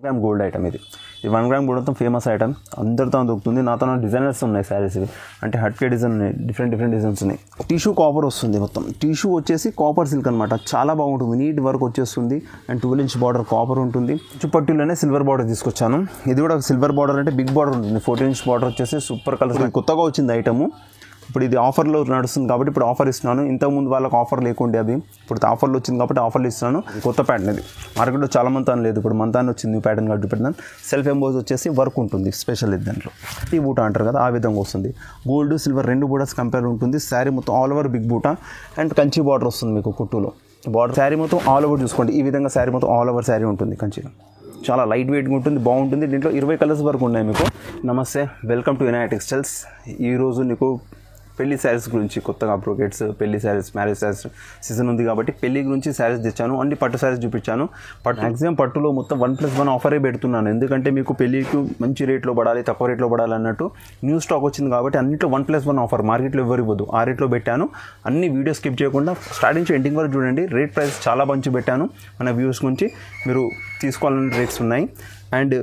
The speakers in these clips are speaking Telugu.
గ్రామ్ గోల్డ్ ఐటమ్ ఇది 1 గ్రామ్ గోల్డ్ మొత్తం ఫేమస్ ఐటమ్, అందరితో దొరుకుతుంది. నాతో డిజైనర్స్ ఉన్నాయి శారీస్ ఇవి, అంటే హట్కే డిజైన్ ఉన్నాయి, డిఫరెంట్ డిజైన్స్ ఉన్నాయి. టిష్యూ కాపర్ వస్తుంది, మొత్తం టిష్యూ వచ్చేసి కాపర్ సిల్క్ అనమాట, చాలా బాగుంటుంది, నీట్ వర్క్ వచ్చేస్తుంది. అండ్ 12 ఇంచ్ బార్డర్ కాపర్ ఉంటుంది. చుపట్టిలోనే సిల్వర్ బార్డర్ తీసుకొచ్చాను. ఇది కూడా సిల్వర్ బార్డర్ అంటే బిగ్ బార్డర్ ఉంటుంది. 14 ఇంచ్ బార్డర్ వచ్చేసి సూపర్ కలర్, కొత్తగా వచ్చింది ఐటమ్. ఇప్పుడు ఇది ఆఫర్లో నడుస్తుంది కాబట్టి ఇప్పుడు ఆఫర్ ఇస్తున్నాను. ఇంతకుముందు వాళ్ళకి ఆఫర్ లేకుండే, అది ఇప్పుడు ఆఫర్లో వచ్చింది కాబట్టి ఆఫర్లు ఇస్తున్నాను. కొత్త ప్యాటర్న్ ఇది, మార్కెట్లో చాలా మంతాన్ లేదు, ఇప్పుడు మంతాన్ వచ్చింది న్యూ ప్యాటర్న్ కాబట్టి పెడతాను. సెల్ఫ్ ఎంబోజ్ వచ్చేసి వర్క్ ఉంటుంది స్పెషల్, ఇది దాంట్లో ఈ బూటా అంటారు కదా, ఆ విధంగా వస్తుంది. గోల్డ్ సిల్వర్ 2 బూటాస్ కంపేర్ ఉంటుంది. శారీ మొత్తం ఆల్ ఓవర్ బిగ్ బూటా అండ్ కంచి బార్డర్ వస్తుంది మీకు కుట్టులో. బార్డర్ శారీ మొత్తం ఆల్ ఓవర్ చూసుకోండి, ఈ విధంగా శారీ మొత్తం ఆల్ ఓవర్ శారీ ఉంటుంది కంచిలో. చాలా లైట్ వెయిట్గా ఉంటుంది, బాగుంటుంది. దీంట్లో 20 కలర్స్ వరకు ఉన్నాయి మీకు. నమస్తే, వెల్కమ్ టు వినాయక్ టెక్స్టైల్స్. ఈరోజు నీకు పెళ్లి శారీస్ గురించి, కొత్తగా బ్రోకెట్స్, పెళ్లి శారీస్, మ్యారేజ్ శారీస్ సీజన్ ఉంది కాబట్టి పెళ్లి గురించి శారీస్ తెచ్చాను. అన్ని పట్టు శారీస్ చూపించాను. మ్యాక్సిమం పట్టులో మొత్తం 1+1 ఆఫరే పెడుతున్నాను, ఎందుకంటే మీకు పెళ్లికి మంచి రేట్లో పడాలి, తక్కువ రేట్లో పడాలి అన్నట్టు న్యూ స్టాక్ వచ్చింది కాబట్టి అన్నింటిలో 1+1 ఆఫర్. మార్కెట్లో ఎవరు ఇవ్వదు, ఆ రేట్లో పెట్టాను. అన్ని వీడియో స్కిప్ చేయకుండా స్టార్టింగ్ నుంచి ఎండింగ్ వరకు చూడండి. రేట్ ప్రైస్ చాలా మంచి పెట్టాను, మన వ్యూస్ గురించి మీరు తీసుకోవాలనే రేట్స్ ఉన్నాయి. అండ్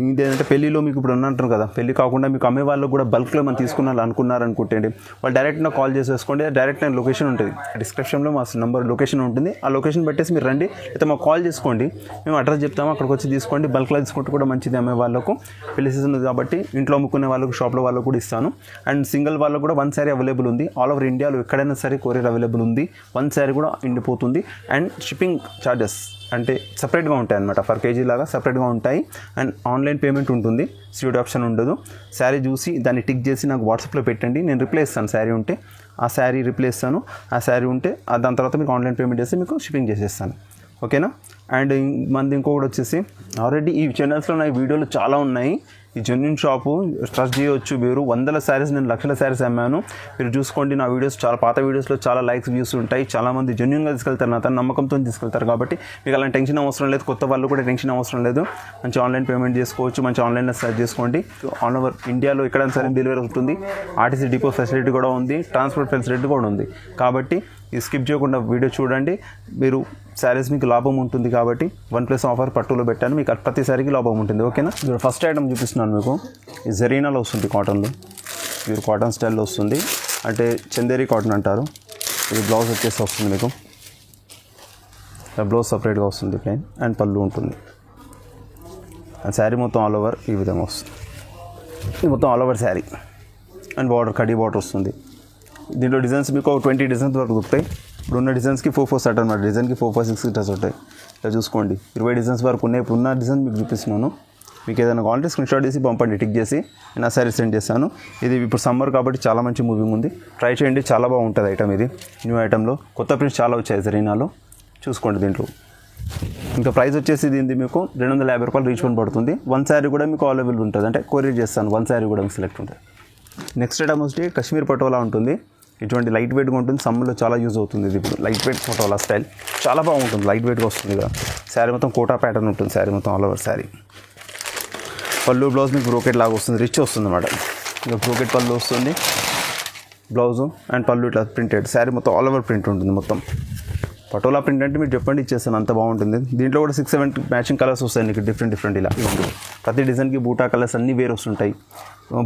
ఇదేంటంటే పెళ్లిలో మీకు ఇప్పుడు అంటారు కదా, పెళ్లి కాకుండా మీకు అమ్మే వాళ్ళు కూడా బల్క్లో మనం తీసుకున్నారు అనుకుంటే వాళ్ళు డైరెక్ట్ నాకు కాల్ చేసేసుకోండి. డైరెక్ట్ నాకు లొకేషన్ ఉంటుంది, డిస్క్రిప్షన్లో మా నంబర్ లొకేషన్ ఉంటుంది. ఆ లొకేషన్ పెట్టేసి మీరు రండి, అయితే మాకు కాల్ చేసుకోండి, మేము అడ్రస్ చెప్తాము, అక్కడికి వచ్చి తీసుకోండి. బల్క్లో తీసుకుంటే కూడా మంచిది అమ్మే వాళ్ళకు. పెళ్లి సీజన్ ఉంది కాబట్టి ఇంట్లో అమ్ముకునే వాళ్ళకు, షాప్లో వాళ్ళకు కూడా ఇస్తాను. అండ్ సింగిల్ వాళ్ళకు కూడా 1 శారీ అవైలబుల్ ఉంది. ఆల్ ఓవర్ ఇండియాలో ఎక్కడైనా సరే కొరియర్ అవైలబుల్ ఉంది. 1 శారీ కూడా ఎండిపోతుంది. అండ్ షిప్పింగ్ ఛార్జెస్ అంటే సపరేట్గా ఉంటాయి అనమాట, పర్ కేజీ లాగా సపరేట్గా ఉంటాయి. అండ్ ఆన్లైన్ పేమెంట్ ఉంటుంది, స్వీట్ ఆప్షన్ ఉండదు. శారీ చూసి దాన్ని టిక్ చేసి నాకు వాట్సాప్లో పెట్టండి, నేను రిప్లై ఇస్తాను. శారీ ఉంటే ఆ శారీ రిప్లై ఇస్తాను, ఆ శారీ ఉంటే దాని తర్వాత మీకు ఆన్లైన్ పేమెంట్ చేసి మీకు షిప్పింగ్ చేసేస్తాను, ఓకేనా. అండ్ మనది ఇంకొకటి వచ్చేసి, ఆల్రెడీ ఈ ఛానల్స్లో నా వీడియోలు చాలా ఉన్నాయి. ఈ జెన్యూన్ షాపు ట్రస్ట్ చేయవచ్చు. మీరు 100 శారీస్, నేను లక్షల శారీస్ అమ్మాను. మీరు చూసుకోండి, నా వీడియోస్ చాలా పాత వీడియోస్లో చాలా లైక్స్, వ్యూస్ ఉంటాయి. చాలామంది జెన్యూన్గా తీసుకెళ్తారు, నా నమ్మకంతో తీసుకెళ్తారు కాబట్టి మీకు అలాంటి టెన్షన్ అవసరం లేదు. కొత్త వాళ్ళు కూడా టెన్షన్ అవసరం లేదు. మంచి ఆన్లైన్ పేమెంట్ చేసుకోవచ్చు, మంచి ఆన్లైన్లో సెర్చ్ చేసుకోండి. ఆల్ ఓవర్ ఇండియాలో ఎక్కడైనా సరే డెలివరీ ఉంటుంది. ఆర్టీసీ డిపో ఫెసిలిటీ కూడా ఉంది, ట్రాన్స్పోర్ట్ ఫెసిలిటీ కూడా ఉంది. కాబట్టి ఈ స్కిప్ చేయకుండా వీడియో చూడండి. మీరు శారీస్ మీకు లాభం ఉంటుంది కాబట్టి 1+ ఆఫర్ పట్టులో పెట్టాను, మీకు ప్రతిసారికి లాభం ఉంటుంది, ఓకేనా. ఇప్పుడు ఫస్ట్ ఐటమ్ చూపిస్తున్నాను మీకు. ఈ జరీనాలో వస్తుంది, కాటన్లో, మీరు కాటన్ స్టైల్లో వస్తుంది, అంటే చందేరి కాటన్ అంటారు. ఇది బ్లౌజ్ వచ్చేసి వస్తుంది మీకు, బ్లౌజ్ సపరేట్గా వస్తుంది ప్లెయిన్, అండ్ పళ్ళు ఉంటుంది. అండ్ శారీ మొత్తం ఆల్ ఓవర్ ఈ విధంగా వస్తుంది. ఇది మొత్తం all over sari and border, khadi border వస్తుంది. దీంట్లో డిజైన్స్ మీకు 20 డిజైన్స్ వరకు దొరుకుతాయి. ఇప్పుడు ఉన్న డిజైన్స్కి 4 సెట్ అనమాట, డిజైన్కి 4, 6 డ్రెస్ ఉంటాయి. ఇలా చూసుకోండి, 20 డిజైన్స్ వరకు ఉన్నాయి. ఇప్పుడు ఉన్న డిజైన్ మీకు చూపిస్తున్నాను. మీకు ఏదైనా కావాలంటే స్క్రీన్ షాట్ తీసి పంపండి, టిక్ చేసి నేను ఆ శారీ సెండ్ చేస్తాను. ఇది ఇప్పుడు సమ్మర్ కాబట్టి చాలా మంచి మూవింగ్ ఉంది, ట్రై చేయండి, చాలా బాగుంటుంది ఐటమ్. ఇది న్యూ ఐటెంలో కొత్త ప్రింట్స్ చాలా వచ్చాయి జరీనాలో, చూసుకోండి. దీంట్లో ఇంకా ప్రైస్ వచ్చేసి దీనికి మీకు 250 రూపాయలు రీచ్ పడుతుంది. 1 శారీ కూడా మీకు అవైలబుల్ ఉంటుంది, అంటే కొరియర్ చేస్తాను. 1 శారీ కూడా మీకు సెలెక్ట్ ఉంటుంది. నెక్స్ట్ ఐటమ్ వచ్చి కాశ్మీర్ పటోలా ఉంటుంది. ఇటువంటి లైట్ వెయిట్గా ఉంటుంది, సమ్మర్లో చాలా యూజ్ అవుతుంది. ఇది ఇప్పుడు లైట్ వెయిట్ పటోలా స్టైల్ చాలా బాగుంటుంది, లైట్ వెయిట్గా వస్తుంది కదా. శారీ మొత్తం కోటా ప్యాటర్న్ ఉంటుంది, శారీ మొత్తం ఆల్ ఓవర్ శారీ. పళ్ళు బ్లౌజ్ మీకు బ్రోకెట్ లాగా వస్తుంది, రిచ్ వస్తుంది అన్నమాట. ఇక బ్రోకెట్ పళ్ళు వస్తుంది, బ్లౌజు అండ్ పళ్ళు ఇట్లా ప్రింటెడ్. శారీ మొత్తం ఆల్ ఓవర్ ప్రింట్ ఉంటుంది మొత్తం. పటోలా ప్రింట్ అంటే మీరు చెప్పండి, ఇచ్చేస్తాను, అంత బాగుంటుంది. దీంట్లో కూడా 6-7 మ్యాచింగ్ కలర్స్ వస్తాయి మీకు, డిఫరెంట్ ఇలా. ప్రతి డిజైన్కి బూటా కలర్స్ అన్నీ వేరు వస్తుంటాయి.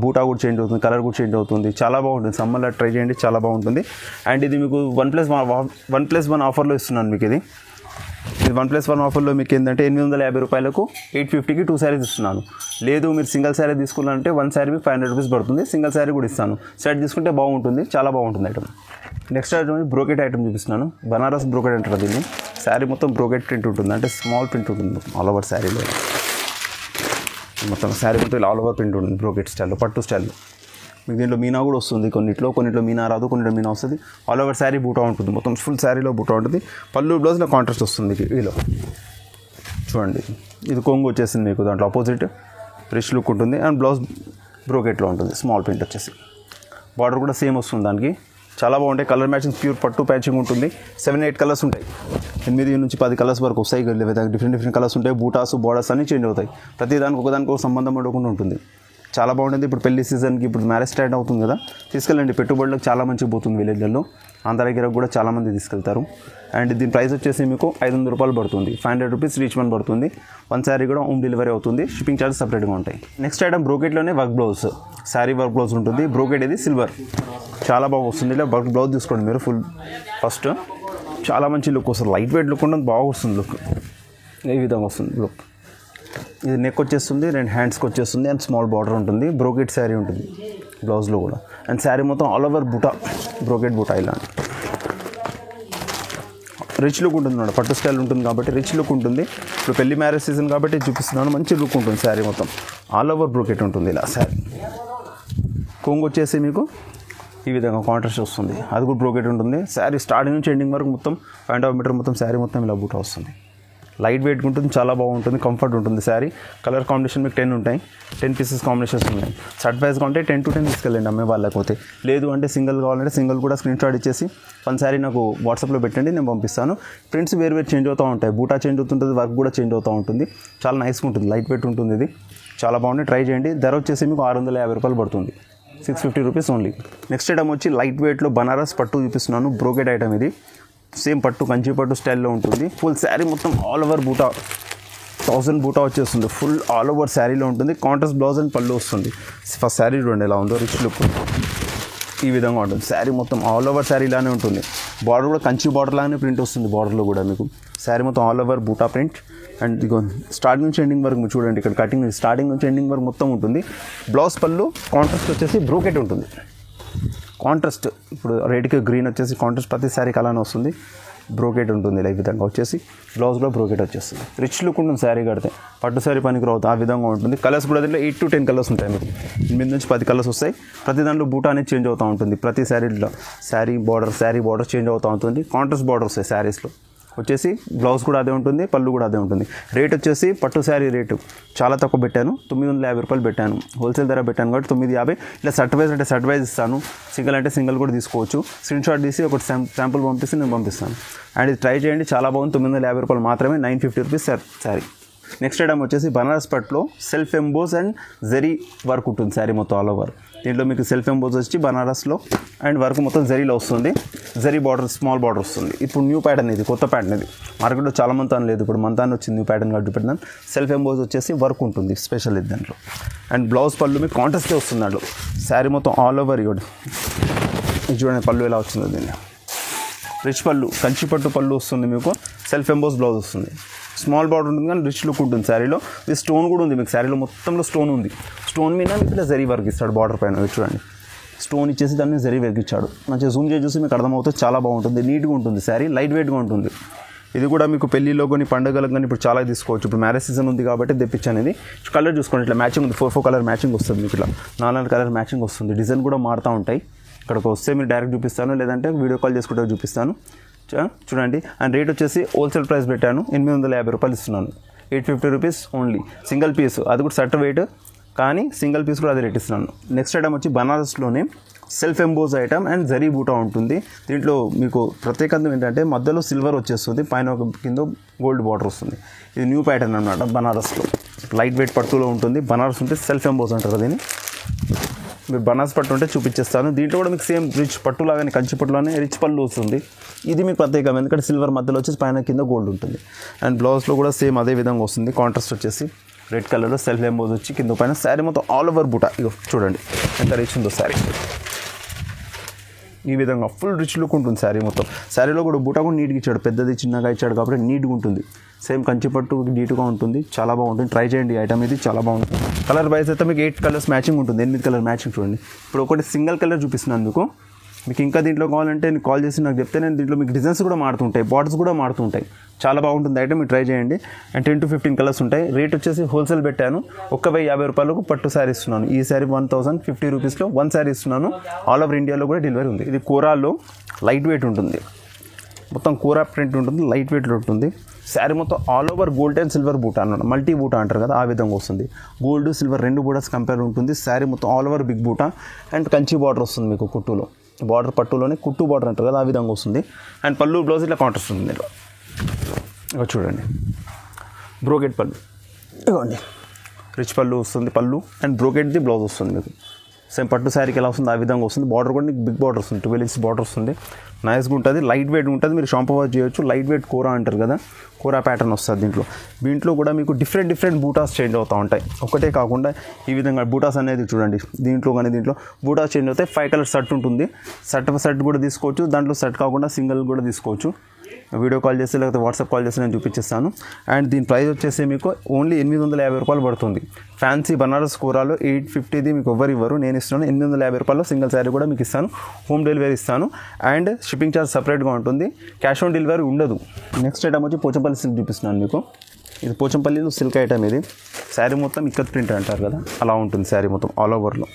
బూటా కూడా చేంజ్ అవుతుంది, కలర్ కూడా చేంజ్ అవుతుంది, చాలా బాగుంటుంది. సమ్మర్లో ట్రై చేయండి, చాలా బాగుంటుంది. అండ్ ఇది మీకు 1+1 ఆఫర్లో ఇస్తున్నాను మీకు. ఇది 1+1 ఆఫర్లో మీకు ఏంటంటే 850 రూపాయలకు 850కి 2 శారీస్ ఇస్తున్నాను. లేదు మీరు సింగిల్ శారీ తీసుకున్నారంటే 1 శారీ మీకు 500 రూపీస్ పడుతుంది, సింగిల్ శారీ కూడా ఇస్తాను. సెట్ తీసుకుంటే బాగుంటుంది, చాలా బాగుంటుంది item. Next item brocade item చూపిస్తున్నాను. బనారస్ బ్రోకెట్ అంటారు దీన్ని. శారీ మొత్తం బ్రోకెట్ ప్రింట్ ఉంటుంది, అంటే స్మాల్ ప్రింట్ ఉంటుంది ఆల్ ఓవర్ శారీలో. మొత్తం శారీ మొత్తం ఆల్ ఓవర్ ప్రింట్ ఉంటుంది, బ్రోకెట్ స్టైల్లో, పట్టు స్టైల్లో. మీకు దీంట్లో మీనా కూడా వస్తుంది, కొన్నిట్లో మీనా రాదు, కొన్నిట్లో మీనా వస్తుంది. ఆల్ ఓవర్ శారీ బూటా ఉంటుంది, మొత్తం ఫుల్ శారీలో బూటా ఉంటుంది. పళ్ళు బ్లౌజ్లో కాంట్రాస్ట్ వస్తుంది మీకు. వీలో చూడండి, ఇది కొంగు వచ్చేసింది మీకు, దాంట్లో ఆపోజిట్ రిచ్ లుక్ ఉంటుంది. అండ్ బ్లౌజ్ బ్రోకెట్లో ఉంటుంది, స్మాల్ ప్రింట్ వచ్చేసి. బార్డర్ కూడా సేమ్ వస్తుంది దానికి, చాలా బాగుంటాయి. కలర్ మ్యాచింగ్, ప్యూర్ పట్టు ప్యాచింగ్ ఉంటుంది. 7-8 కలర్స్ ఉంటాయి, 8 నుంచి 10 కలర్స్ వరకు వస్తాయి. డిఫరెంట్ కలర్స్ ఉంటాయి. బూటాస్, బార్డర్స్ అన్నీ చేంజ్ అవుతాయి. ప్రతి దానికి ఒకదానికి ఒక సంబంధం పడకుండా ఉంటుంది. చాలా బాగుంటుంది. ఇప్పుడు పెళ్లి సీజన్కి ఇప్పుడు మ్యారేజ్ స్టార్ట్ అవుతుంది కదా, తీసుకెళ్ళండి. పెట్టుబడులకు చాలా మంచిగా పోతుంది. విలేజ్లలో ఆంధ్ర దగ్గర కూడా చాలామంది తీసుకెళ్తారు. అండ్ దీని ప్రైస్ వచ్చేసి మీకు 500 రూపాయలు పడుతుంది. 500 రూపీస్ రీచ్ వన్ పడుతుంది. వన్ శారీ కూడా హోమ్ డెలివరీ అవుతుంది. షిప్పింగ్ ఛార్జెస్ సపరేట్గా ఉంటాయి. నెక్స్ట్ ఐటమ్ బ్రోకెట్లోనే work blouse, sari work blouse ఉంటుంది. బ్రోకెట్ ఇది సిల్వర్, చాలా బాగా వస్తుంది. ఇలా వర్క్ బ్లౌజ్ తీసుకోండి మీరు. ఫుల్ ఫస్ట్ చాలా మంచి లుక్ వస్తుంది. లైట్ వెయిట్ లుక్ ఉంటుంది, బాగా వస్తుంది లుక్. ఈ విధంగా వస్తుంది లుక్. ఇది నెక్ వచ్చేస్తుంది, 2 హ్యాండ్స్కి వచ్చేస్తుంది. అండ్ స్మాల్ బార్డర్ ఉంటుంది. బ్రోకెట్ శారీ ఉంటుంది బ్లౌజ్లో కూడా. అండ్ శారీ మొత్తం ఆల్ ఓవర్ బుటా, బ్రోకెట్ బుటా ఇలాంటి రిచ్ లుక్ ఉంటుంది అన్నమాట. పట్టు స్టైల్ ఉంటుంది కాబట్టి రిచ్ లుక్ ఉంటుంది. ఇప్పుడు పెళ్లి మ్యారేజ్ సీజన్ కాబట్టి చూపిస్తున్నాను. మంచి లుక్ ఉంటుంది. శారీ మొత్తం ఆల్ ఓవర్ బ్రోకెట్ ఉంటుంది ఇలా శారీ. కొంగు వచ్చేసి మీకు ఈ విధంగా కాంట్రాస్ట్ వస్తుంది. అది కూడా బ్రోకెట్ ఉంటుంది. శారీ స్టార్టింగ్ నుంచి ఎండింగ్ వరకు మొత్తం 5.5 మీటర్ మొత్తం శారీ మొత్తం ఇలా బూటా వస్తుంది. లైట్ వెయిట్ ఉంటుంది, చాలా బాగుంటుంది, కంఫర్ట్ ఉంటుంది శారీ. కలర్ కాంబినేషన్ మీకు 10 ఉంటాయి. 10 పీసెస్ కాంబినేషన్స్ ఉన్నాయి. షర్ట్ వైజ్గా ఉంటే 10 to 10 తీసుకెళ్ళండి అమ్మే వాళ్ళకపోతే. లేదు అంటే సింగిల్ కావాలంటే సింగిల్ కూడా స్క్రీన్ షాట్ ఇచ్చేసి వన్ శారీ నాకు వాట్సాప్లో పెట్టండి, నేను పంపిస్తాను. ప్రింట్స్ వేరు చేంజ్ అవుతూ ఉంటాయి. బూటా చేంజ్ అవుతుంటుంది, వర్క్ కూడా చేంజ్ అవుతూ ఉంటుంది. చాలా నైస్గా ఉంటుంది, లైట్ వెయిట్ ఉంటుంది. ఇది చాలా బాగుంది, ట్రై చేయండి. ధర వచ్చేసి మీకు 650 రూపాయలు పడుతుంది. 650 రూపీస్ ఓన్లీ. నెక్స్ట్ ఐటమ్ వచ్చి లైట్ వెయిట్లో బనారస్ పట్టు చూపిస్తున్నాను. బ్రోకెట్ ఐటమ్ ఇది. సేమ్ పట్టు, కంచి పట్టు స్టైల్లో ఉంటుంది. ఫుల్ శారీ మొత్తం ఆల్ ఓవర్ బూటా, 1000 బూటా వచ్చేస్తుంది. ఫుల్ ఆల్ ఓవర్ శారీలో ఉంటుంది. కాంట్రాస్ట్ బ్లౌజ్ అండ్ పళ్ళు వస్తుంది. ఫస్ట్ శారీ చూడండి ఎలా ఉందో, రిచ్ లుక్ ఈ విధంగా ఉంటుంది. శారీ మొత్తం ఆల్ ఓవర్ శారీ ఇలానే ఉంటుంది. బార్డర్ కూడా కంచి బార్డర్ లాగానే ప్రింట్ వస్తుంది. బార్డర్లో కూడా మీకు శారీ మొత్తం ఆల్ ఓవర్ బూటా ప్రింట్. అండ్ ఇదిగో స్టార్టింగ్ నుంచి ఎండింగ్ వరకు మీరు చూడండి. ఇక్కడ కటింగ్ స్టార్టింగ్ నుంచి ఎండింగ్ వరకు మొత్తం ఉంటుంది. బ్లౌజ్ పళ్ళు కాంట్రాస్ట్ వచ్చేసి బ్రోకెట్ ఉంటుంది. కాంట్రాస్ట్ ఇప్పుడు రెడ్కి గ్రీన్ వచ్చేసి కాంట్రాస్ట్ ప్రతి శారీకి అలానే వస్తుంది. బ్రోకెట్ ఉంటుంది ఇలా ఈ విధంగా వచ్చేసి. బ్లౌజ్లో బ్రోకెట్ వచ్చేస్తుంది. రిచ్ లుక్ ఉంటుంది శారీ కడితే. పట్టు శారీ పనికి రావుతుంది ఆ విధంగా ఉంటుంది. కలర్స్ కూడా దీంట్లో 8 to 10 కలర్స్ ఉంటాయి. మీకు 8 నుంచి 10 కలర్స్ వస్తాయి. ప్రతి దాంట్లో బూటా అనేది చేంజ్ అవుతూ ఉంటుంది. ప్రతి శారీలో శారీ బార్డర్ చేంజ్ అవుతూ ఉంటుంది. కాంట్రాస్ట్ బార్డర్ వస్తాయి శారీస్లో వచ్చేసి. బ్లౌజ్ కూడా అదే ఉంటుంది, పళ్ళు కూడా అదే ఉంటుంది. రేట్ వచ్చేసి పట్టు శారీ రేటు చాలా తక్కువ పెట్టాను, 950 రూపాయలు పెట్టాను. హోల్సేల్ ధర పెట్టాను కాబట్టి 950. ఇలా షర్ట్ వైజ్ అంటే షర్ట్ వైజ్ ఇస్తాను. సింగిల్ అంటే సింగిల్ కూడా తీసుకోవచ్చు. స్క్రీన్ షాట్ తీసి ఒక శాంపుల్ పంపిస్తే నేను పంపిస్తాను. అండ్ ఇది ట్రై చేయండి, చాలా బాగుంది. 950 రూపాయలు మాత్రమే, 950 రూపీస్ శారీ. నెక్స్ట్ ఐటమ్ వచ్చేసి బనారస్ పట్టులో self emboss and zari work ఉంటుంది. శారీ మొత్తం ఆల్ ఓవర్. దీంట్లో మీకు సెల్ఫ్ ఎంబోస్ వచ్చి బనారస్లో అండ్ వర్క్ మొత్తం జరీలో వస్తుంది. జరీ బార్డర్, స్మాల్ బార్డర్ వస్తుంది. ఇప్పుడు న్యూ ప్యాటర్న్ ఇది, కొత్త ప్యాటర్న్ ఇది. మార్కెట్లో చాలా మంతాన్ లేదు, ఇప్పుడు మంతాన్ వచ్చింది న్యూ ప్యాటర్న్ కాబట్టి పెట్టినాను. సెల్ఫ్ ఎంబోస్ వచ్చేసి వర్క్ ఉంటుంది స్పెషల్ ఇది దాంట్లో. అండ్ బ్లౌజ్ పళ్ళు మీకు కాంట్రాస్టే వస్తుంది దాంట్లో. శారీ మొత్తం ఆల్ ఓవర్ ఇది చూడండి. పళ్ళు ఎలా వచ్చిందో దీన్ని. రిచ్ పళ్ళు, కంచి పట్టు పళ్ళు వస్తుంది మీకు. సెల్ఫ్ ఎంబోస్ బ్లౌజ్ వస్తుంది. స్మాల్ బార్డర్ ఉంటుంది కానీ రిచ్ లుక్ ఉంటుంది శారీలో. ఇది స్టోన్ కూడా ఉంది మీకు శారీలో, మొత్తంలో స్టోన్ ఉంది. స్టోన్ మీద మీకు ఇలా జరీ వర్క్ ఇస్తాడు బార్డర్ పైన. చూడండి స్టోన్ ఇచ్చేసి దాన్ని జరీ వర్క్ ఇచ్చాడు. మంచిగా జూమ్ చేసి చూసి మీకు అర్థమవుతుంది. చాలా బాగుంటుంది, నీట్గా ఉంటుంది శారీ, లైట్ వెయిట్గా ఉంటుంది. ఇది కూడా మీకు పెళ్లిలో కొన్ని పండుగలకు కానీ ఇప్పుడు చాలా తీసుకోవచ్చు. ఇప్పుడు మ్యారేజ్ సీజన్ ఉంది కాబట్టి తెప్పించాను. ఇది కలర్ చూసుకోండి, ఇట్లా మ్యాచింగ్ ఉంది. 4 కలర్ మ్యాచింగ్ వస్తుంది మీకు. ఇట్లా 4 కలర్ మ్యాచింగ్ వస్తుంది. డిజైన్ కూడా మారుతూ ఉంటాయి. ఇక్కడికి వస్తే మీరు డైరెక్ట్ చూపిస్తాను, లేదంటే వీడియో కాల్ చేసుకుంటే చూపిస్తాను. చూడండి. అండ్ రేట్ వచ్చేసి హోల్సేల్ ప్రైస్ పెట్టాను, 850 రూపాయలు ఇస్తున్నాను. 850 రూపీస్ ఓన్లీ. సింగిల్ పీస్, అది కూడా షర్ట్ వెయిట్ కానీ సింగిల్ పీస్ కూడా అదే రేట్ ఇస్తున్నాను. నెక్స్ట్ ఐటమ్ వచ్చి బనారస్లోనే self emboss item and zari buta ఉంటుంది. దీంట్లో మీకు ప్రత్యేకత ఏంటంటే మధ్యలో సిల్వర్ వచ్చేస్తుంది, పైన ఒక కింద గోల్డ్ బార్డర్ వస్తుంది. ఇది న్యూ ప్యాటర్న్ అన్నమాట బనారస్లో. లైట్ వెయిట్ పట్టులో ఉంటుంది. బనారస్ ఉంటే సెల్ఫ్ ఎంబోజ్ అంటారు దీన్ని. మీరు బనారస్ పట్టు ఉంటే చూపించేస్తాను. దీంట్లో కూడా మీకు సేమ్ రిచ్ పట్టులాగానే, కంచి పట్టులానే రిచ్ పళ్ళు వస్తుంది. ఇది మీకు ప్రత్యేకం, ఎందుకంటే సిల్వర్ మధ్యలో వచ్చేసి పైన కింద గోల్డ్ ఉంటుంది. అండ్ బ్లౌజ్లో కూడా సేమ్ అదే విధంగా వస్తుంది. కాంట్రాస్ట్ వచ్చేసి రెడ్ కలర్లో సెల్ఫ్ ఎంబోజ్ వచ్చి కింద పైన శారీ మొత్తం ఆల్ ఓవర్ బూటా. ఇగో చూడండి ఎంత రిచ్ ఉందో శారీ. ఈ విధంగా ఫుల్ రిచ్ లుక్ ఉంటుంది శారీ మొత్తం. శారీలో కూడా బూటా కూడా నీట్గా ఇచ్చాడు, పెద్దది చిన్నగా ఇచ్చాడు కాబట్టి నీట్గా ఉంటుంది. సేమ్ కంచి పట్టు నీట్గా ఉంటుంది, చాలా బాగుంటుంది. ట్రై చేయండి ఐటమ్, ఇది చాలా బాగుంటుంది. కలర్ వైజ్ అయితే మీకు 8 కలర్స్ మ్యాచింగ్ ఉంటుంది. 8 కలర్ మ్యాచింగ్ చూడండి. ఇప్పుడు ఒకటి సింగిల్ కలర్ చూపిస్తున్నాను మీకు. మీకు ఇంకా దీంట్లో కావాలంటే నేను కాల్ చేసి నాకు చెప్తే నేను దీంట్లో మీకు డిజైన్స్ కూడా మారుతుంటాయి, బార్డర్స్ కూడా మారుతుంటాయి. చాలా బాగుంటుంది ఐటమ్, మీరు ట్రై చేయండి. అండ్ 10 to 15 కలర్స్ ఉంటాయి. రేట్ వచ్చేసి హోల్సేల్ పెట్టాను, 1050 రూపాయలకు పట్టు శారీ ఇస్తున్నాను. ఈ శారీ 1050 రూపీస్లో 1 శారీ ఇస్తున్నాను. ఆల్ ఓవర్ ఇండియాలో కూడా డెలివరీ ఉంది. ఇది కూరాల్లో లైట్ వెయిట్ ఉంటుంది, మొత్తం కూరా ప్రింట్ ఉంటుంది, లైట్ వెయిట్లో ఉంటుంది. శారీ మొత్తం all over gold and silver బూటా అన్నమాట, మల్టీ బూటా అంటారు కదా, ఆ విధంగా వస్తుంది. గోల్డ్ సిల్వర్ 2 బూటాస్ కంపేర్ ఉంటుంది. శారీ మొత్తం ఆల్ ఓవర్ బిగ్ బూటా అండ్ కంచి బార్డర్ వస్తుంది మీకు. కుట్టులో బార్డర్, పట్టులోనే కుట్టు బార్డర్ అంటారు కదా, ఆ విధంగా వస్తుంది. అండ్ పళ్ళు బ్లౌజ్ ఇట్లా కాంట్రాస్ట్ ఉంది. ఇక చూడండి బ్రోకెట్ పళ్ళు, ఇవ్వండి రిచ్ పళ్ళు వస్తుంది, పళ్ళు అండ్ బ్రోకెట్ది బ్లౌజ్ వస్తుంది మీకు. సేమ్ పట్టు శారీకి ఎలా వస్తుంది ఆ విధంగా వస్తుంది. బార్డర్ కూడా బిగ్ బార్డర్ వస్తుంది, 12 inches బార్డర్ వస్తుంది. నైస్గా ఉంటుంది, లైట్ వెయిట్ ఉంటుంది. మీరు షాంపూ వాష్ చేయొచ్చు. లైట్ వెయిట్ కూర అంటారు కదా, కూర ప్యాటర్న్ వస్తుంది దీంట్లో కూడా మీకు డిఫరెంట్ బూటాస్ చేంజ్ అవుతూ ఉంటాయి. ఒకటే కాకుండా ఈ విధంగా బూటాస్ అనేది చూడండి, దీంట్లో బూటాస్ చేంజ్ అవుతాయి. 5 కలర్ షర్ట్ ఉంటుంది, షర్ట్ కూడా తీసుకోవచ్చు. దాంట్లో షర్ట్ కాకుండా సింగిల్ కూడా తీసుకోవచ్చు. వీడియో కాల్ చేస్తే లేకపోతే వాట్సాప్ కాల్ చేస్తే నేను చూపించేస్తాను. అండ్ దీని ప్రైస్ వచ్చేసి మీకు ఓన్లీ 850 రూపాయలు పడుతుంది. ఫ్యాన్సీ బనారస్ కూరలో 850ది మీకు ఎవరు ఇవ్వరు, నేను ఇస్తున్నాను. 850 రూపాయలు సింగిల్ శారీ కూడా మీకు ఇస్తాను. హోమ్ డెలివరీ ఇస్తాను అండ్ షిప్పింగ్ ఛార్జ్ సపరేట్గా ఉంటుంది. క్యాష్ ఆన్ డెలివరీ ఉండదు. నెక్స్ట్ ఐటమ్ వచ్చి పోచంపల్లి సిల్క్ చూపిస్తున్నాను మీకు. ఇది పోచంపల్లిలో సిల్క్ ఐటమ్. ఇది శారీ మొత్తం ఇక్కత్ ప్రింట్ అంటారు కదా, అలా ఉంటుంది శారీ మొత్తం ఆల్ ఓవర్లో.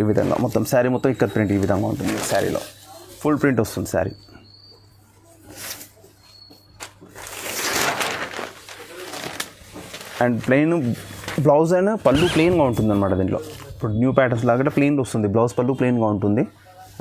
ఈ విధంగా మొత్తం శారీ మొత్తం ఇక్కత్ ప్రింట్ ఈ విధంగా ఉంటుంది. శారీలో ఫుల్ ప్రింట్ వస్తుంది శారీ. అండ్ ప్లెయిన్ బ్లౌజ్ అయినా పళ్ళు ప్లెయిన్గా ఉంటుంది అనమాట. దీంట్లో ఇప్పుడు న్యూ ప్యాటర్న్స్ లాగా ప్లెయిన్ వస్తుంది. బ్లౌజ్ పళ్ళు ప్లెయిన్గా ఉంటుంది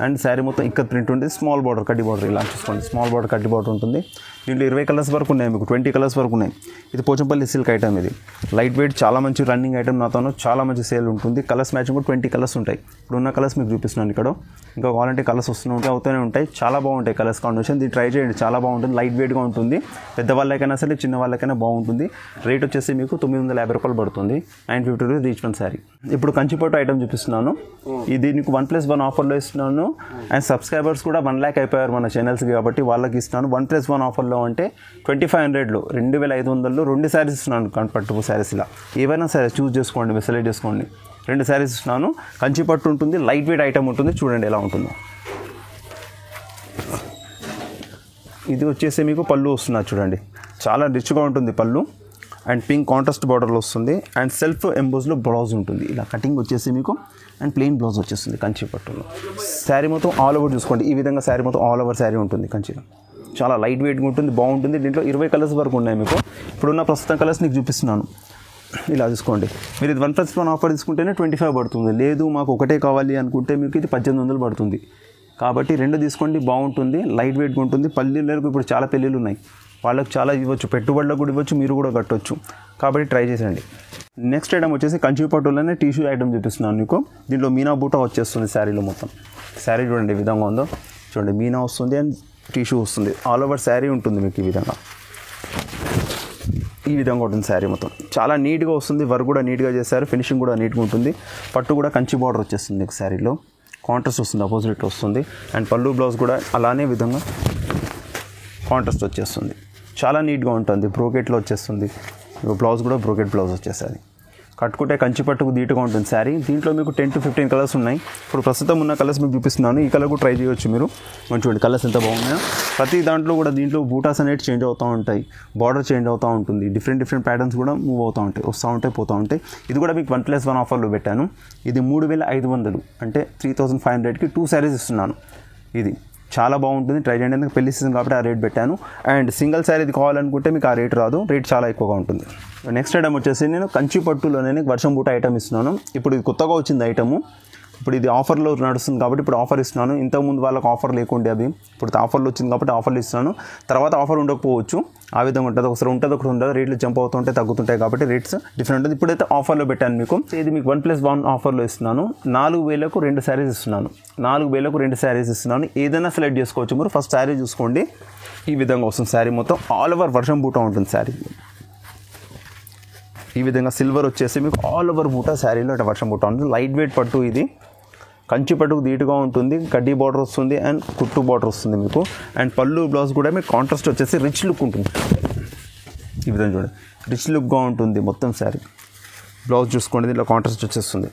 అండ్ శారీ మొత్తం ఇక్కత్ ప్రింట్ ఉంటుంది. స్మాల్ బార్డర్ కడ్డీ బార్డర్ ఇలా చూసుకోండి, స్మాల్ బార్డర్ కడ్డీ బార్డర్ ఉంటుంది. దీంట్లో 20 కలర్స్ వరకు ఉన్నాయి మీకు, 20 కలర్స్ వరకు ఉన్నాయి. ఇది పోచంపల్లి సిల్క్ ఐటమ్. ఇది లైట్ వెయిట్, చాలా మంచి రన్నింగ్ ఐటమ్. నాతో చాలా మంచి సేల్ ఉంటుంది. కలర్స్ మ్యాచింగ్ కూడా 20 కలర్స్ ఉంటాయి. ఇప్పుడు ఉన్న కలర్స్ మీకు చూపిస్తున్నాను ఇక్కడ. ఇంకా కావాలంటే కలర్స్ అవుతూనే ఉంటాయి. చాలా బాగుంటాయి కలర్స్ కాంబినేషన్. దీన్ని ట్రై చేయండి, చాలా బాగుంటుంది. లైట్ వెయిట్గా ఉంటుంది. పెద్దవాళ్ళకైనా సరే చిన్న వాళ్ళకైనా బాగుంటుంది. రేట్ వచ్చేసి మీకు 950 రూపాయలు పడుతుంది. 950 రూపీస్ ఈచ్ వన్ శారీ. ఇప్పుడు కంచిపట్టు ఐటమ్ చూపిస్తున్నాను. ఇది నీకు 1+1 ఆఫర్లో ఇస్తున్నాను. అండ్ సబ్స్క్రైబర్స్ కూడా 1 lakh అయిపోయారు మన ఛానల్స్కి, కాబట్టి వాళ్ళకి ఇస్తున్నాను. 1+1 ఆఫర్లో అంటే 2500లో 2500లో 2 శారీస్ ఇస్తున్నాను. పట్టు శారీస్ ఇలా ఏవైనా సరే చూస్ చేసుకోండి, సెలెక్ట్ చేసుకోండి. 2 శారీస్ ఇస్తున్నాను. కంచిపట్టు ఉంటుంది, లైట్ వెయిట్ ఐటమ్ ఉంటుంది. చూడండి ఎలా ఉంటుందో. ఇది వచ్చేసి మీకు పళ్ళు వస్తున్నారు చూడండి, చాలా రిచ్గా ఉంటుంది పళ్ళు. అండ్ పింక్ కాంట్రాస్ట్ బార్డర్లో వస్తుంది. అండ్ సెల్ఫ్ ఎంబోస్లో బ్లౌజ్ ఉంటుంది. ఇలా కటింగ్ వచ్చేసి మీకు అండ్ ప్లెయిన్ బ్లౌజ్ వచ్చేస్తుంది కంచిపట్టులో. శారీ మొత్తం ఆల్ ఓవర్ చూసుకోండి. ఈ విధంగా శారీ మొత్తం ఆల్ ఓవర్ శారీ ఉంటుంది కంచిలో. చాలా లైట్ వెయిట్గా ఉంటుంది, బాగుంటుంది. దీంట్లో 20 కలర్స్ వరకు ఉన్నాయి మీకు. ఇప్పుడున్న ప్రస్తుతం కలర్స్ నీకు చూపిస్తున్నాను. ఇలా చూసుకోండి. మీరు ఇది 1+1 ఆఫర్ తీసుకుంటేనే 25 పడుతుంది. లేదు మాకు ఒకటే కావాలి అనుకుంటే మీకు ఇది 1800 పడుతుంది. కాబట్టి 2 తీసుకోండి, బాగుంటుంది. లైట్ వెయిట్గా ఉంటుంది. పల్లెలకు ఇప్పుడు చాలా పెళ్ళిళ్ళు ఉన్నాయి, వాళ్ళకి చాలా ఇవ్వచ్చు, పెట్టుబడులకు కూడా ఇవ్వచ్చు, మీరు కూడా కట్టవచ్చు. కాబట్టి ట్రై చేసేయండి. నెక్స్ట్ ఐటమ్ వచ్చేసి కంచిపట్టులోనే టిష్యూ ఐటమ్ చూపిస్తున్నాను మీకు. దీంట్లో మీనా బూటా వచ్చేస్తుంది శారీలో మొత్తం. శారీ చూడండి ఈ విధంగా ఉందో. చూడండి మీనా వస్తుంది అండ్ టిష్యూ వస్తుంది. ఆల్ ఓవర్ శారీ ఉంటుంది మీకు ఈ విధంగా. ఈ విధంగా ఉంటుంది శారీ మొత్తం. చాలా నీట్గా వస్తుంది. వర్క్ కూడా నీట్గా చేశారు. ఫినిషింగ్ కూడా నీట్గా ఉంటుంది. పట్టు కూడా కంచి బార్డర్ వచ్చేస్తుంది మీకు శారీలో. కాంట్రాస్ట్ వస్తుంది, అపోజిట్ వస్తుంది. అండ్ పళ్ళు బ్లౌజ్ కూడా అలానే విధంగా కాంట్రాస్ట్ వచ్చేస్తుంది. చాలా నీట్గా ఉంటుంది. బ్రోకెట్లో వచ్చేస్తుంది. బ్లౌజ్ కూడా బ్రోకెట్ బ్లౌజ్ వచ్చేస్తుంది. కట్టుకుంటే కంచి పట్టుకు నీట్గా ఉంటుంది శారీ. దీంట్లో మీకు 10 to 15 కలర్స్ ఉన్నాయి. ఇప్పుడు ప్రస్తుతం ఉన్న కలర్స్ మీకు చూపిస్తున్నాను. ఈ కలర్ కూడా ట్రై చేయొచ్చు మీరు. చూడండి కలర్స్ ఎంత బాగున్నాయో. ప్రతి దాంట్లో కూడా దీంట్లో బూటాస్ అనేవి చేంజ్ అవుతూ ఉంటాయి. బార్డర్ చేంజ్ అవుతూ ఉంటుంది. డిఫరెంట్ ప్యాటర్న్స్ కూడా మూవ్ అవుతూ ఉంటాయి, వస్తూ ఉంటాయి, పోతూ ఉంటాయి. ఇది కూడా మీకు 1+1 ఆఫర్లో పెట్టాను. ఇది 3500 అంటే 3500కి 2 శారీస్ ఇస్తున్నాను. ఇది చాలా బాగుంటుంది, ట్రై చేయండి. ఎందుకంటే పెళ్లి సీజన్ కాబట్టి ఆ రేట్ పెట్టాను. అండ్ సింగిల్ శారీ ఇది కావాలనుకుంటే మీకు ఆ రేట్ రాదు, రేట్ చాలా ఎక్కువగా ఉంటుంది. నెక్స్ట్ ఐటమ్ వచ్చేసి నేను కంచి పట్టులోనే వర్షం బూట ఐటమ్ ఇస్తున్నాను. ఇప్పుడు ఇది కొత్తగా వచ్చింది ఐటము. ఇప్పుడు ఇది ఆఫర్లో నడుస్తుంది కాబట్టి ఇప్పుడు ఆఫర్ ఇస్తున్నాను. ఇంతకుముందు వాళ్ళకి ఆఫర్ లేకుండే అవి, ఇప్పుడు ఆఫర్లో వచ్చింది కాబట్టి ఆఫర్లు ఇస్తున్నాను. తర్వాత ఆఫర్ ఉండకపోవచ్చు, ఆ విధంగా ఉంటుంది. ఒకసారి ఉంటుంది, ఒకటి ఉండదు. రేట్లు జంప్ అవుతుంటాయి, తగ్గుతుంటాయి కాబట్టి రేట్స్ డిఫరెంట్ ఉంటుంది. ఇప్పుడైతే ఆఫర్లో పెట్టాను మీకు. ఇది మీకు 1+1 ఆఫర్లో ఇస్తున్నాను. 4000కు 2 శారీస్ ఇస్తున్నాను. 4000కు 2 శారీస్ ఇస్తున్నాను. ఏదైనా సెలెక్ట్ చేసుకోవచ్చు మీరు. ఫస్ట్ శారీ చూసుకోండి. ఈ విధంగా వస్తుంది శారీ మొత్తం. ఆల్ ఓవర్ వర్షం బూట ఉంటుంది శారీ. ఈ విధంగా సిల్వర్ వచ్చేసి మీకు ఆల్ ఓవర్ బూట శారీలో ఇట్లా వర్షం బూట ఉంటుంది. లైట్ వెయిట్ పట్టు ఇది. కంచి పట్టుకు నీట్గా ఉంటుంది. కడ్డీ బార్డర్ వస్తుంది అండ్ కుట్టు బార్డర్ వస్తుంది మీకు. అండ్ పళ్ళు బ్లౌజ్ కూడా మీకు కాంట్రాస్ట్ వచ్చేసి రిచ్ లుక్ ఉంటుంది. ఈ విధంగా చూడండి, రిచ్ లుక్గా ఉంటుంది మొత్తం శారీ. బ్లౌజ్ చూసుకోండి, దీంట్లో కాంట్రాస్ట్ వచ్చేస్తుంది.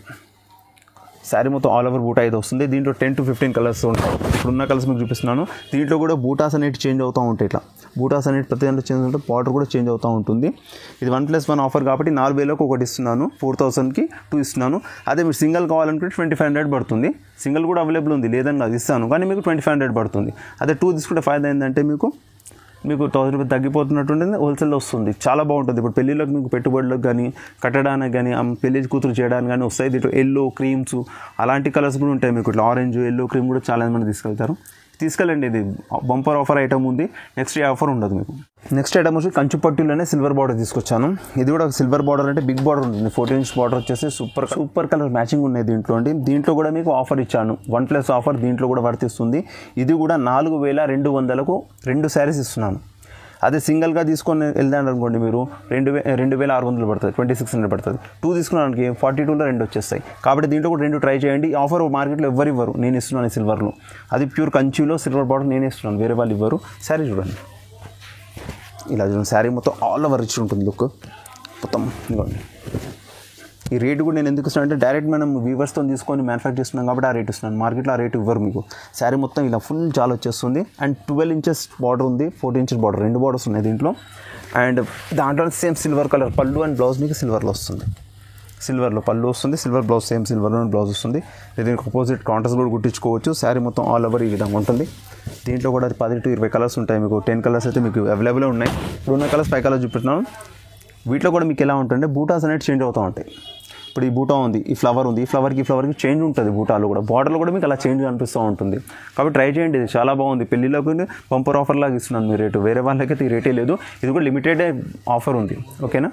శారీ మొత్తం ఆల్ ఓవర్ బూటా అయితే వస్తుంది. దీంట్లో 10 to 15 కలర్స్ ఉంటాయి. ఇప్పుడున్న కలర్స్ మీకు చూపిస్తున్నాను. దీంట్లో కూడా బూటాస్ అనేవి చేంజ్ అవుతూ ఉంటాయి. ఇట్లా బూటాస్ అనేవి ప్రతి దాంట్లో చేంజ్ ఉంటుంది. బార్డర్ కూడా చేంజ్ అవుతూ ఉంటుంది. ఇది 1+1 ఆఫర్ కాబట్టి 4000కు ఒకటి ఇస్తున్నాను. 4000కి 2 ఇస్తున్నాను. అదే మీరు సింగిల్ కావాలనుకుంటే 2500 పడుతుంది. సింగిల్ కూడా అవైలబుల్ ఉంది, లేదని అది ఇస్తాను, కానీ మీకు 2500 పడుతుంది. అదే 2 తీసుకుంటే ఫైదా ఏంటంటే మీకు 1000 రూపాయలు తగ్గిపోతున్నట్టుంటుంది. హోల్సేల్లో వస్తుంది. చాలా బాగుంటుంది. ఇప్పుడు పెళ్ళిళ్ళకి మీకు పెట్టుబడులకు కానీ కట్టడానికి కానీ పెళ్లి కూతురు చేయడానికి కానీ వస్తాయి. దీంట్లో ఎల్లో క్రీమ్స్ అలాంటి కలర్స్ కూడా ఉంటాయి మీకు. ఇట్లా ఆరెంజ్, ఎల్లో క్రీమ్ కూడా చాలా మంది తీసుకెళ్తారు. తీసుకెళ్ళండి. ఇది బంపర్ ఆఫర్ ఐటమ్ ఉంది. నెక్స్ట్ ఏ ఆఫర్ ఉండదు మీకు. నెక్స్ట్ ఐటమ్ వచ్చి కంచి పట్టులోనే సిల్వర్ బార్డర్ తీసుకొచ్చాను. ఇది కూడా సిల్వర్ బార్డర్ అంటే బిగ్ బార్డర్ ఉంటుంది. 14 ఇంచ్ బార్డర్ వచ్చేసి సూపర్ కలర్ మ్యాచింగ్ ఉన్నాయి దీంట్లో అండి. దీంట్లో కూడా మీకు ఆఫర్ ఇచ్చాను, 1+ ఆఫర్ దీంట్లో కూడా వర్తిస్తుంది. ఇది కూడా 4200కు 2 శారీస్ ఇస్తున్నాను. అదే సింగిల్గా తీసుకొని వెళ్దాను అనుకోండి మీరు 2600 పడుతుంది, 2600 పడుతుంది. 2 తీసుకున్నానికి 42లో 2 వచ్చేస్తాయి. కాబట్టి దీంట్లో కూడా 2 ట్రై చేయండి. ఆఫర్ మార్కెట్లో ఎవరు ఇవ్వరు, నేను ఇస్తున్నాను సిల్వర్లో. అది ప్యూర్ కంచిలో సిల్వర్ బార్డర్ నేనే ఇస్తున్నాను, వేరే వాళ్ళు ఇవ్వరు. శారీ చూడండి, ఇలా చూడండి. శారీ మొత్తం ఆల్ ఓవర్ రిచ్ ఉంటుంది లుక్ మొత్తం. ఇవ్వండి. ఈ రేటు కూడా నేను ఎందుకు ఇస్తున్నాను అంటే డైరెక్ట్ మనం వీవర్స్తో తీసుకొని మ్యానుఫ్యాక్చర్ చేస్తున్నాం కాబట్టి ఆ రేట్ ఇస్తున్నాను. మార్కెట్లో ఆ రేటు ఇవ్వరు మీకు. శారీ మొత్తం ఇలా ఫుల్ చాలా వచ్చేస్తుంది. అండ్ 12 ఇంచెస్ బార్డర్ ఉంది, 14 ఇంచెస్ బార్డర్, 2 బార్డర్స్ ఉన్నాయి దీంట్లో. అండ్ దాంట్లో సేమ్ సిల్వర్ కలర్ పళ్ళు అండ్ బ్లౌజ్ మీకు సిల్వర్లో వస్తుంది. సిల్వర్లో పళ్ళు వస్తుంది, సిల్వర్ బ్లౌజ్, సేమ్ సిల్వర్లో బ్లౌజ్ వస్తుంది. దీనికి అపోజిట్ కాంట్రాస్ట్ కూడా కుట్టించుకోవచ్చు. శారీ మొత్తం ఆల్ ఓవర్ ఈ విధంగా ఉంటుంది. దీంట్లో కూడా 10 to 20 కలర్స్ ఉంటాయి మీకు. 10 కలర్స్ అయితే మీకు అవైలబుల్ ఉన్నాయి. ఇప్పుడున్న కలర్స్ 5 కలర్స్ చూపిస్తున్నాను. వీటిలో కూడా మీకు ఎలా ఉంటుందంటే బూటాస్ అనేది చేంజ్ అవుతూ ఉంటాయి. ఇప్పుడు ఈ బూటా ఉంది, ఈ ఫ్లవర్ ఉంది, ఈ ఫ్లవర్కి చేంజ్ ఉంటుంది. బూటాలు కూడా బార్డర్లో కూడా మీకు అలా చేంజ్ అనిపిస్తూ ఉంటుంది. కాబట్టి ట్రై చేయండి, ఇది చాలా బాగుంది. పెళ్ళిలోకి బంపర్ ఆఫర్ లాగా ఇస్తున్నాను మీ రేటు. వేరే వాళ్ళకైతే ఈ రేటే లేదు, ఇది కూడా లిమిటెడ్ ఆఫర్ ఉంది. ఓకేనా.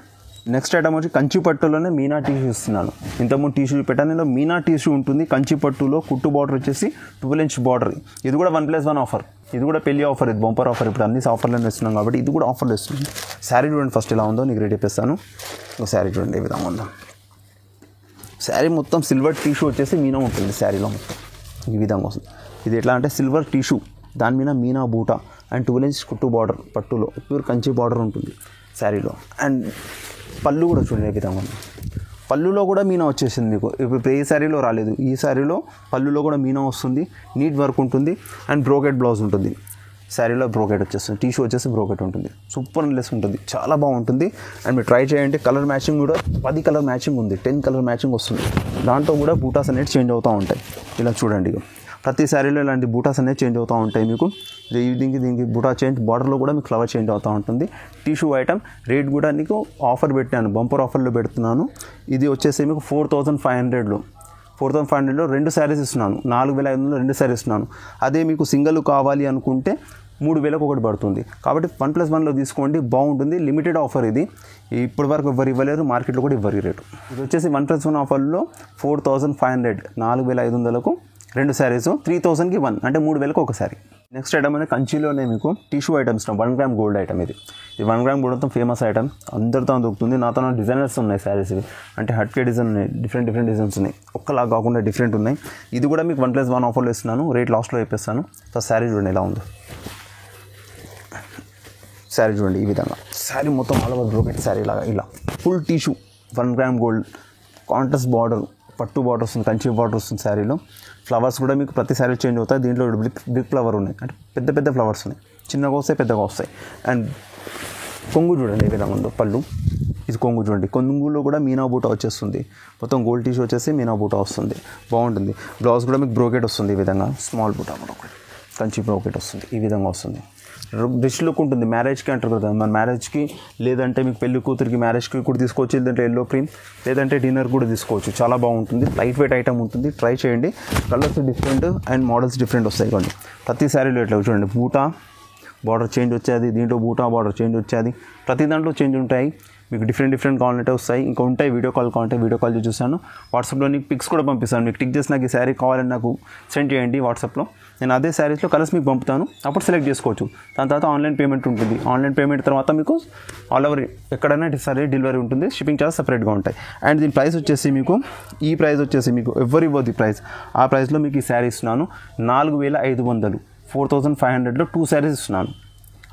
నెక్స్ట్ ఐటమ్ వచ్చి కంచి పట్టులోనే మీనా టిష్యూ ఇస్తున్నాను. ఇంతకుముందు టిష్యూ పెట్టాను, నేను మీనా టిష్యూ ఉంటుంది. కంచి పట్టులో కుట్టు బార్డర్ వచ్చేసి 12 ఇంచ్ బార్డర్. ఇది కూడా 1+1 ఆఫర్. ఇది కూడా పెళ్లి ఆఫర్, ఇది బంపర్ ఆఫర్. ఇప్పుడు అన్ని ఆఫర్లను ఇస్తున్నాం కాబట్టి ఇది కూడా ఆఫర్లు ఇస్తున్నాను. శారీ చూడండి ఫస్ట్ ఎలా ఉందో నీకు రేట్ చెప్పేస్తాను. శారీ చూడండి ఏ విధంగా ఉందో. శారీ మొత్తం సిల్వర్ టిష్యూ వచ్చేసి మీనా ఉంటుంది శారీలో మొత్తం ఈ విధంగా వస్తుంది. ఇది ఎట్లా అంటే సిల్వర్ టిష్యూ, దాని మీద మీనా బూటా అండ్ 12 ఇంచ్ కుట్టు బార్డర్, పట్టులో ప్యూర్ కంచి బార్డర్ ఉంటుంది శారీలో. అండ్ పళ్ళు కూడా చూడండి ఏ విధంగా ఉంది. పళ్ళులో కూడా మీనా వచ్చేసింది మీకు. ఇప్పుడు ఏ శారీలో రాలేదు, ఈ శారీలో పళ్ళులో కూడా మీనా వస్తుంది. నీట్ వర్క్ ఉంటుంది అండ్ బ్రోకెట్ బ్లౌజ్ ఉంటుంది. శారీలో బ్రోకెట్ వచ్చేస్తుంది, టిష్యూ వచ్చేసి బ్రోకెట్ ఉంటుంది. సూపర్ లెస్ ఉంటుంది, చాలా బాగుంటుంది. అండ్ మీరు ట్రై చేయండి. కలర్ మ్యాచింగ్ కూడా 10 కలర్ మ్యాచింగ్ ఉంది, 10 కలర్ మ్యాచింగ్ వస్తుంది. దాంట్లో కూడా బూటాస్ అనేది చేంజ్ అవుతూ ఉంటాయి. ఇలా చూడండి, ప్రతి శారీలో ఇలాంటి బూటాస్ అనేది చేంజ్ అవుతూ ఉంటాయి మీకు. దీనికి బూటా చేంజ్, బార్డర్లో కూడా మీకు ఫ్లవర్ చేంజ్ అవుతూ ఉంటుంది. టిష్యూ ఐటమ్ రేట్ కూడా నీకు ఆఫర్ పెట్టాను, బంపర్ ఆఫర్లో పెడుతున్నాను. ఇది వచ్చేసి మీకు 4500లో 4500లో 2 శారీస్ ఇస్తున్నాను. 4500లో 2 శారీస్ ఇస్తున్నాను. అదే మీకు సింగిల్ కావాలి అనుకుంటే 3000కు ఒకటి పడుతుంది. కాబట్టి 1+1లో తీసుకోండి, బాగుంటుంది. లిమిటెడ్ ఆఫర్ ఇది, ఇప్పటి వరకు ఎవరు ఇవ్వలేరు, మార్కెట్లో కూడా ఇవ్వరు రేటు. ఇది వచ్చేసి 1+1 ఆఫర్లో 4500, 4500కు 2 శారీస్, 3000కి 1, అంటే 3000కు ఒక శారీ. నెక్స్ట్ ఐటమ్ అనేది కంచిలోనే మీకు tissue items 1 gram gold item. ఇది 1 గ్రామ్ గోల్డ్తో ఫేమస్ ఐటమ్, అందరితో దొరుకుతుంది. నాతో డిజైనర్స్ ఉన్నాయి శారీస్ ఇవి, అంటే హట్కే డిజైన్ ఉన్నాయి, డిఫరెంట్ డిజైన్స్ ఉన్నాయి, ఒక్కలా కాకుండా డిఫరెంట్ ఉన్నాయి. ఇది కూడా మీకు 1+1 ఆఫర్లో ఇస్తున్నాను, రేట్ లాస్ట్లో చెప్పేస్తాను. ఫస్ట్ శారీ చూడండి ఎలా ఉందో. శారీ చూడండి ఈ విధంగా. శారీ మొత్తం ఆల్ ఓవర్ బ్రోకెట్ శారీ లాగా ఇలా full tissue 1 gram gold, contrast border, పట్టు బార్డర్ వస్తుంది, కంచి బార్డర్ వస్తుంది. శారీలో ఫ్లవర్స్ కూడా మీకు ప్రతి శారీ చేంజ్ అవుతాయి. దీంట్లో బిగ్ ఫ్లవర్ ఉన్నాయి, అంటే పెద్ద ఫ్లవర్స్ ఉన్నాయి, చిన్నగా వస్తాయి, పెద్దగా వస్తాయి. అండ్ కొంగు చూడండి ఏ విధంగా ఉందో. పళ్ళు ఇది కొంగు చూడండి, కొంగులో కూడా మీనా బూటా వచ్చేస్తుంది. మొత్తం గోల్డ్ టిష్యూ వచ్చేసి మీనా బూటా వస్తుంది, బాగుంటుంది. బ్లౌజ్ కూడా మీకు బ్రోకెట్ వస్తుంది ఈ విధంగా, స్మాల్ బూటా బ్రోకెట్, కంచి బ్రోకెట్ వస్తుంది ఈ విధంగా వస్తుంది. రిచ్ లుక్ ఉంటుంది. మ్యారేజ్కి అంటారు కదా, మన మ్యారేజ్కి లేదంటే మీకు పెళ్లి కూతురికి మ్యారేజ్కి కూడా తీసుకోవచ్చు, లేదంటే ఎల్లో క్రీమ్, లేదంటే డిన్నర్ కూడా తీసుకోవచ్చు. చాలా బాగుంటుంది, లైట్ వెయిట్ ఐటమ్ ఉంటుంది. ట్రై చేయండి. Colours different and models different వస్తాయి. కానీ ప్రతి శారీలో ఇట్లా చూడండి, బూటా బార్డర్ చేంజ్ వచ్చేది, దీంట్లో బూటా బార్డర్ చేంజ్ వచ్చేది, ప్రతి దాంట్లో చేంజ్ ఉంటాయి. మీకు డిఫరెంట్ కావాలంటే వస్తాయి. ఇంకా ఉంటాయి, వీడియో కాల్ కావాలంటే వీడియో కాల్ చూసాను. వాట్సాప్లో నీకు పిక్స్ కూడా పంపిస్తాను. మీకు టిక్ చేసి నాకు ఈ శారీ కావాలని నాకు సెండ్ చేయండి వాట్సాప్లో. నేను అదే శారీస్లో కలర్స్ మీకు పంపుతాను, అప్పుడు సెలెక్ట్ చేసుకోవచ్చు. దాని తర్వాత ఆన్లైన్ పేమెంట్ ఉంటుంది. ఆన్లైన్ పేమెంట్ తర్వాత మీకు ఆల్ ఓవర్ ఎక్కడైనా సరే డెలివరీ ఉంటుంది. షిప్పింగ్ చార్జ్ సపరేట్గా ఉంటాయి. అండ్ దీని ప్రైస్ వచ్చేసి మీకు, ఈ ప్రైస్ వచ్చేసి మీకు ఎవరు ఇవ్వదు ప్రైస్. ఆ ప్రైస్లో మీకు ఈ శారీ ఇస్తున్నాను 4500, 4500లో 2 శారీస్ ఇస్తున్నాను.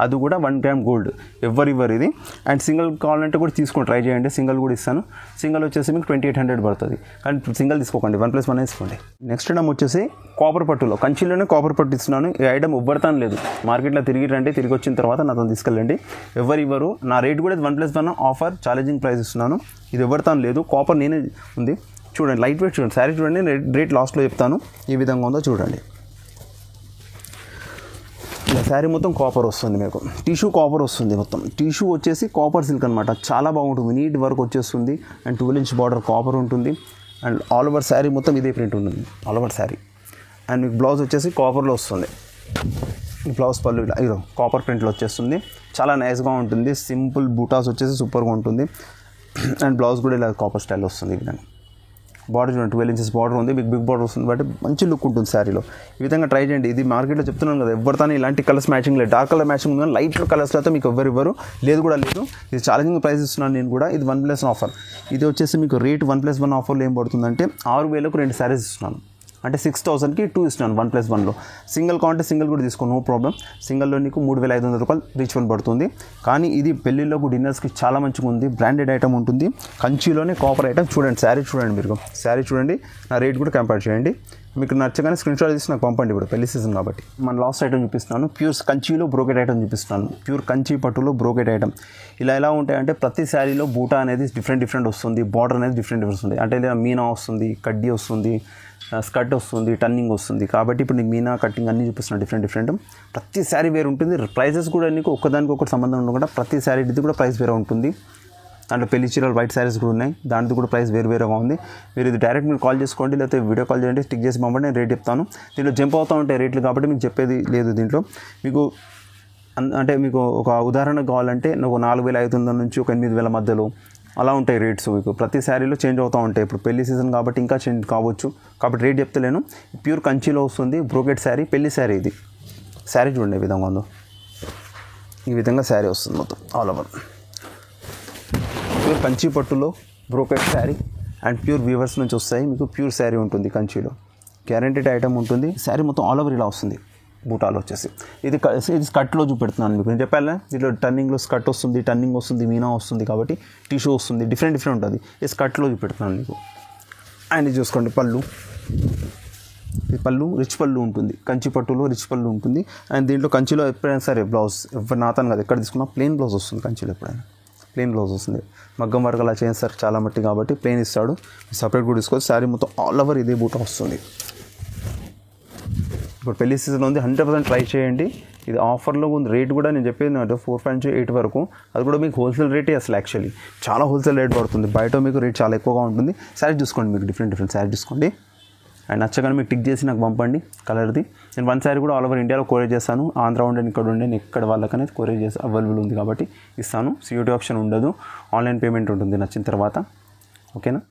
అది కూడా 1 గ్రామ్ గోల్డ్, ఎవరు ఇవ్వరు ఇది. అండ్ సింగిల్ కావాలంటే కూడా తీసుకొని ట్రై చేయండి, సింగిల్ కూడా ఇస్తాను. సింగిల్ వచ్చేసి మీకు 2800 పడుతుంది, కానీ సింగిల్ తీసుకోకండి, 1+1 తీసుకోండి. నెక్స్ట్ ఐటమ్ వచ్చేసి కాపర్ పట్టులో, కంచిలోనే కాపర్ పట్టు ఇస్తున్నాను. ఈ ఐటమ్ ఎవ్వరితాను లేదు, మార్కెట్లో తిరిగి వచ్చిన తర్వాత నాతో తీసుకెళ్ళండి. ఎవరు ఇవ్వరు. నా రేట్ కూడా 1+1 ఆఫర్, ఛాలెంజింగ్ ప్రైస్ ఇస్తున్నాను. ఇది ఎవరితాను లేదు, కాపర్ నేనే ఉంది. చూడండి లైట్ వెయిట్ చూడండి, శారీ చూడండి, రేట్ లాస్ట్లో చెప్తాను ఏ విధంగా ఉందో చూడండి. ఇలా శారీ మొత్తం కాపర్ వస్తుంది, మీకు టిష్యూ కాపర్ వస్తుంది. మొత్తం టిష్యూ వచ్చేసి కాపర్ సిల్క్ అనమాట, చాలా బాగుంటుంది. నీట్ వర్క్ వచ్చేస్తుంది అండ్ 12 ఇంచ్ బార్డర్ కాపర్ ఉంటుంది. అండ్ ఆల్ ఓవర్ శారీ మొత్తం ఇదే ప్రింట్ ఉంటుంది, ఆల్ ఓవర్ శారీ. అండ్ మీకు బ్లౌజ్ వచ్చేసి కాపర్లో వస్తుంది. బ్లౌజ్ పళ్ళు ఇలా ఇదో కాపర్ ప్రింట్లో వచ్చేస్తుంది, చాలా నైస్గా ఉంటుంది. సింపుల్ బూటాస్ వచ్చేసి సూపర్గా ఉంటుంది. అండ్ బ్లౌజ్ కూడా ఇలా కాపర్ స్టైల్ వస్తుంది. విధంగా బార్డర్ చూడండి, 12 inches బార్డర్ ఉంది, బిగ్ బార్డర్ వస్తుంది, బట్ మంచి లుక్ ఉంటుంది శారీలో. ఈ విధంగా ట్రై చేయండి. ఇది మార్కెట్లో చెప్తున్నాను కదా, ఎవరితోనే ఇలాంటి కలర్స్ మ్యాచింగ్ లేదు. డార్క్ కలర్ మ్యాచింగ్ ఉంది కానీ లైట్ కలర్స్లో అయితే మీకు ఇవ్వరు, లేదు కూడా లేదు. ఇది ఛాలెంజింగ్ ప్రైస్ ఇస్తున్నాను నేను కూడా. ఇది 1+1 ఆఫర్. ఇది వచ్చేసి మీకు రేట్ 1+1 ఆఫర్లో ఏం పడుతుందంటే 6,000కు 2 శారీస్ ఇస్తున్నాను. అంటే 6,000కి 2 ఇస్తున్నాను 1+1లో. సింగిల్ కావాలంటే సింగిల్ కూడా తీసుకో, నో ప్రాబ్లం. సింగిల్లో నీకు 3,500 రూపాయలు రీచ్ వన్ పడుతుంది. కానీ ఇది పెళ్ళిళ్ళకు డిన్నర్స్కి చాలా మంచిగా ఉంది. బ్రాండెడ్ ఐటమ్ ఉంటుంది, కంచిలోనే కాపర్ ఐటమ్. చూడండి శారీ చూడండి, మీరు శారీ చూడండి, నా రేట్ కూడా కంపేర్ చేయండి. మీకు నచ్చగానే స్క్రీన్ షాట్ తీసి నాకు పంపండి. ఇప్పుడు పెళ్లి సీజన్ కాబట్టి మన లాస్ట్ ఐటమ్ చూపిస్తున్నాను. ప్యూర్ కంచిలో బ్రోకెట్ ఐటమ్ చూపిస్తున్నాను. ప్యూర్ కంచి పట్టులో బ్రోకెట్ ఐటమ్. ఇలా ఎలా ఉంటాయంటే ప్రతి శారీలో బూటా అనేది డిఫరెంట్ వస్తుంది, బార్డర్ అనేది డిఫరెంట్ వస్తుంది. అంటే ఇలా మీనా వస్తుంది, కడ్డీ వస్తుంది, స్కర్ట్ వస్తుంది, టర్నింగ్ వస్తుంది. కాబట్టి ఇప్పుడు నీకు మీనా కట్టింగ్ అన్నీ చూపిస్తున్నాను డిఫరెంట్. ప్రతి శారీ వేరు ఉంటుంది. ప్రైజెస్ కూడా నీకు ఒక్కదానికి ఒకటి సంబంధం ఉండకుండా ప్రతి శారీ ఇది కూడా ప్రైస్ వేరే ఉంటుంది. దాంట్లో పెళ్లి చీరలు వైట్ శారీస్ కూడా ఉన్నాయి, దాంట్లో కూడా ప్రైస్ వేరుగా ఉంది. మీరు ఇది డైరెక్ట్ మీరు కాల్ చేసుకోండి, లేకపోతే వీడియో కాల్ చేయండి, స్టిక్ చేసి పంపండి, నేను రేట్ చెప్తాను. దీంట్లో జంప్ అవుతూ ఉంటాయి రేట్లు, కాబట్టి మీకు చెప్పేది లేదు దీంట్లో. మీకు అంటే మీకు ఒక ఉదాహరణ కావాలంటే నువ్వు 4,500 నుంచి ఒక 8,000 మధ్యలో అలా ఉంటాయి రేట్స్. మీకు ప్రతి శారీలో చేంజ్ అవుతూ ఉంటాయి. ఇప్పుడు పెళ్లి సీజన్ కాబట్టి ఇంకా చేంజ్ కావచ్చు, కాబట్టి రేట్ చెప్తలేను. ప్యూర్ కంచిలో వస్తుంది బ్రోకెట్ శారీ, పెళ్లి శారీ. ఇది శారీ చూడండి ఈ విధంగా ఉందో, ఈ విధంగా శారీ వస్తుంది మొత్తం ఆల్ ఓవర్. ప్యూర్ కంచి పట్టులో brocade sari and pure weavers నుంచి వస్తాయి. మీకు ప్యూర్ శారీ ఉంటుంది కంచిలో, గ్యారెంటెడ్ ఐటమ్ ఉంటుంది. శారీ మొత్తం ఆల్ ఓవర్ ఇలా వస్తుంది బూటాలు వచ్చేసి. ఇది స్కర్ట్లో చూపెడుతున్నాను మీకు. నేను చెప్పాలా దీంట్లో టర్నింగ్లో స్కర్ట్ వస్తుంది, టర్నింగ్ వస్తుంది, మీనా వస్తుంది, కాబట్టి టిష్యూ వస్తుంది, డిఫరెంట్ ఉంటుంది. ఈ స్కర్ట్లో చూపెడుతున్నాను మీకు. అండ్ ఇది చూసుకోండి పళ్ళు, ఈ పళ్ళు రిచ్ పళ్ళు ఉంటుంది, కంచి పట్టులో రిచ్ పళ్ళు ఉంటుంది. అండ్ దీంట్లో కంచిలో ఎప్పుడైనా సరే బ్లౌజ్ నాతాను కదా, ఎక్కడ తీసుకున్నా ప్లెయిన్ బ్లౌజ్ వస్తుంది. కంచిలో ఎప్పుడైనా ప్లెయిన్ బ్లౌజ్ వస్తుంది. మగ్గం వర్క్ అలా చేస్తారు చాలా మట్టి, కాబట్టి ప్లెయిన్ ఇస్తాడు. సపరేట్ కూడా తీసుకోవచ్చు. శారీ మొత్తం ఆల్ ఓవర్ ఇదే బూట వస్తుంది. ఇప్పుడు పెళ్లి సీజన్ ఉంది, 100% ట్రై చేయండి. ఇది ఆఫర్లో ఉంది. రేట్ కూడా నేను చెప్పేది 4.8 వరకు, అది కూడా మీకు హోల్సేల్ రేటే అసలు. యాక్చువల్లీ చాలా హోల్సేల్ రేట్ పడుతుంది, బయట మీకు రేట్ చాలా ఎక్కువగా ఉంటుంది. శారీ చూసుకోండి, మీకు డిఫరెంట్ శారీ చూసుకోండి. అండ్ నచ్చగానే మీకు టిక్ చేసి నాకు పంపండి కలర్ది. నేను 1 శారీ కూడా ఆల్ ఓవర్ ఇండియాలో కొరియర్ చేస్తాను. ఆంధ్ర ఉండే ఇక్కడ ఉండే ఎక్కడ వాళ్ళకనేది కొరియర్ చేసి అవైలబుల్ ఉంది కాబట్టి ఇస్తాను. సియూటీ ఆప్షన్ ఉండదు, ఆన్లైన్ పేమెంట్ ఉంటుంది నచ్చిన తర్వాత. ఓకేనా.